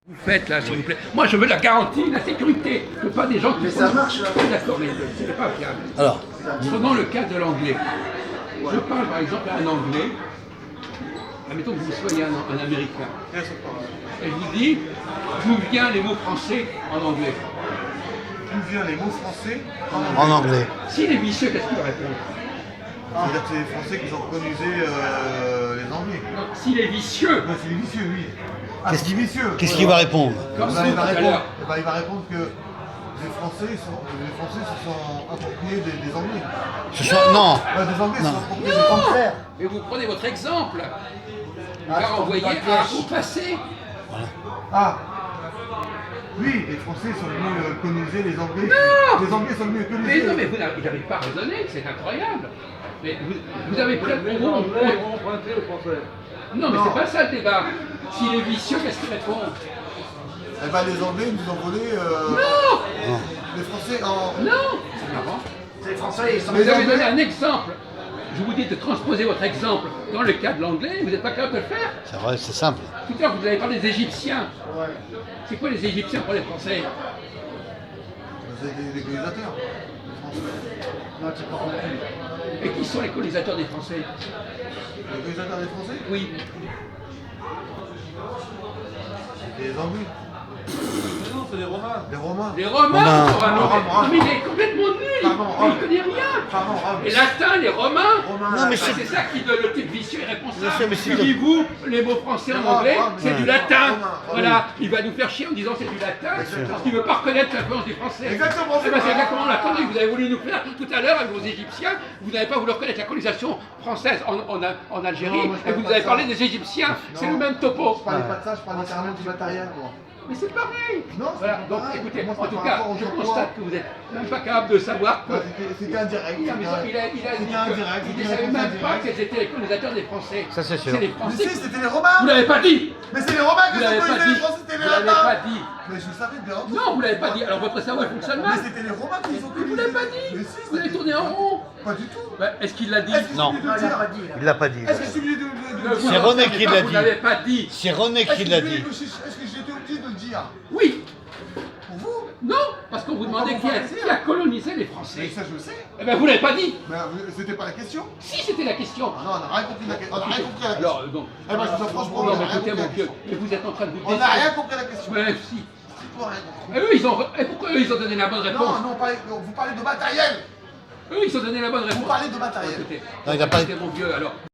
Vous faites là, s'il vous plaît. Moi, je veux la garantie, la sécurité. Je veux pas des gens qui. Mais ça marche là. D'accord, mais ce n'est pas fiable. Alors, Prenons le cas de l'anglais. Je parle par exemple à un anglais. Admettons que vous soyez un américain. Et je vous dis, d'où viennent les mots français en anglais? D'où viennent les mots français en anglais. S'il est vicieux, qu'est-ce qu'il va répondre? C'est-à-dire que c'est les Français qui ont colonisé les Anglais. Non, s'il est vicieux, Ouais, c'est les vicieux, oui. Ah, Qu'est-ce c'est les vicieux. Qu'est-ce qu'il va répondre? comme il, ça va, tout à répondre, l'heure. il va répondre que les Français se sont appropriés des Anglais. Ce sont... Non. Ouais, des Anglais se Non. sont appropriés des Français. Mais vous prenez votre exemple. Il Ah, va je renvoyer tombe dans le à piège. au passé. Ah oui, les Français sont venus coloniser les Anglais. Non. Les Anglais sont venus Mais coloniser. non, mais vous n'avez pas raisonné, c'est incroyable. Mais vous avez pris Les Anglais ont emprunté aux Français. Non, mais Non. c'est pas ça le débat. S'il est vicieux, qu'est-ce qu'il répond? Eh ben, les Anglais nous ont volé Non. les Français en. Non. C'est marrant. Les Français, ils sont Vous avez donné un exemple. Je vous dis de transposer votre exemple dans le cas de l'anglais, vous n'êtes pas capable de le faire. C'est vrai, c'est simple. Tout à l'heure, vous avez parlé des Égyptiens. Ouais. C'est quoi les Égyptiens pour les Français? C'est des colonisateurs. Les Français. Non, tu pas compris. Et qui sont les colonisateurs des Français? Les colonisateurs des Français, Oui. c'est des Anglais. Mais non, c'est les Romains. Les Romains. Les Romains. Romains. Non, mais il est complètement nul. Pardon, Il ne connaît rien. Pardon, Les latins, les romains. Romains. Non, mais Ah, c'est ça qui donne le type vicieux et Bien sûr, responsable. mais c'est Que de- dites-vous, les mots français en anglais, c'est du latin. Voilà, il va nous faire chier en disant c'est du latin, parce qu'il ne veut pas reconnaître l'influence du français. Exactement, Eh ben, c'est exactement l'attente que vous avez voulu nous faire tout à l'heure avec vos Égyptiens. Vous n'avez pas voulu reconnaître la colonisation française en Algérie, Non, moi, je et parle vous pas avez de ça. parlé des Égyptiens. C'est Non. le même topo. Je parlais pas de ça, je parlais carrément du matériel, moi. Mais c'est pareil. Non, c'est Voilà, pas donc pareil. écoutez, Moi, en c'est tout par cas, rapport au je emploi. constate que vous n'êtes même pas capable de savoir que. Ouais, C'était indirect. Non, mais il a dit C'était indirect. qu'il ne savait même pas quels étaient les colonisateurs des Français. Ça, c'est sûr. C'est les Mais Français. si, c'était les Romains. Vous l'avez pas dit. Mais c'est les Romains Vous qui ont l'avez pas colonisé dit. les Français, c'était Vous les l'avez Latins. pas dit. Mais je le savais bien. Non, vous l'avez pas dit. Alors votre cerveau fonctionne Mais mal. c'était les Romains qui les ont Vous colonisés. l'avez pas dit. Mais si, Vous avez tourné en rond. Pas du tout. Ben, est-ce qu'il l'a dit? Est-ce que Non. je suis Non, obligé il de a pas dire dit. là. Il l'a pas dit. Est-ce que je suis obligé de Vous C'est n'en René savez qui pas, l'a vous dit. l'avez pas dit. C'est René Est-ce qui que l'a je- dit. Est-ce que j'étais obligé de le dire? Oui. Pour vous? Non, parce qu'on vous demandait qui a colonisé les Mais Français. ça, je le sais. Eh ben vous l'avez pas dit. Mais c'était pas la question. Si c'était la question. Ah non, on n'a rien compris la question. On n'a rien compris la question. Alors donc. Eh ben, je vous dis franchement, on Non, n'a mais rien écoutez compris mon la vieux, question. mais vous êtes en train de vous On n'a rien compris la question. Ouais, si. C'est toi, rien compris. Et eux, ils ont. Et pourquoi eux, ils ont donné la bonne réponse? Non, vous parlez de matériel. Eux, ils ont donné la bonne réponse. Vous parlez de matériel. Écoutez, Non, il a pas- écoutez, mon vieux, alors.